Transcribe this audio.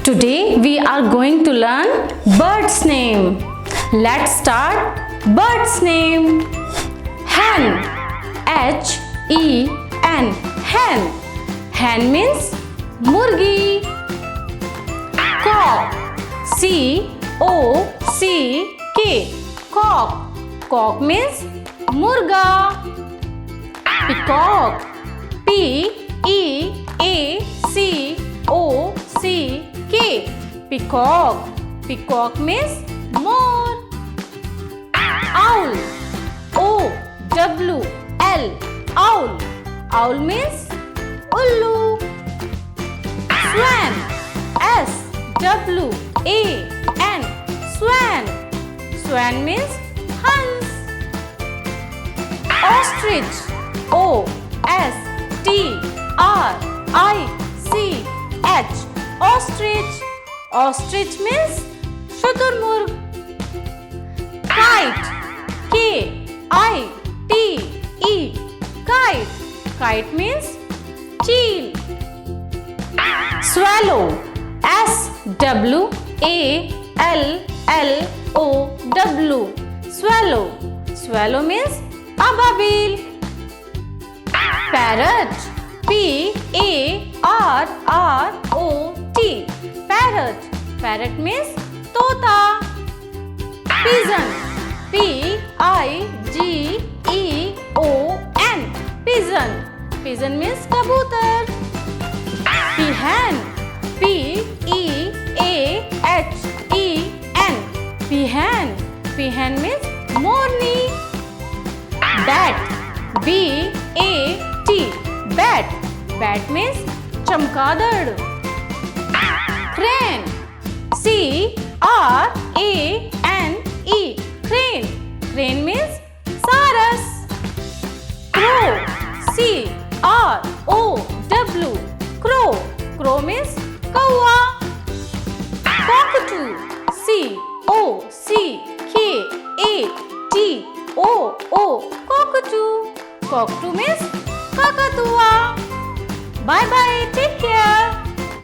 Today we are going to learn bird's name. Let's start bird's name. Hen. H-E-N. Hen. Hen means murgi. Cock. C-O-C-K. Cock. Cock means murga. Peacock. P-E-A-C-O-C-K. Peacock. Peacock means more. Owl. O-W-L. Owl. Owl means ullu. Swan. S-W-A-N. Swan. Swan means hens. Ostrich. O-S-T-R-I-C-H. Ostrich. Ostrich means shuturmurg. Kite. K-I-T-E. Kite. Kite means cheel. Swallow. S-W-A-L-L-O-W. Swallow. Swallow means ababil. Parrot. P-A-R-R-O-T. Parrot. Parrot means tota. Pigeon. P-I-G-E-O-N. Pigeon. Pigeon means kabutar. Peahen. P-E-A-H-E-N. Peahen. Peahen means morni. Bat. B-A-T. Bat. Bat means chamkadad. Crane. C-R-A-N-E. Crane. Crane means saras. Crow. C-R-O-W. Crow. Crow means kawa. Cockatoo. C-O-C-K-A-T-O-O. Cockatoo. Cockatoo means KOCKATOO. Bye bye. Take care.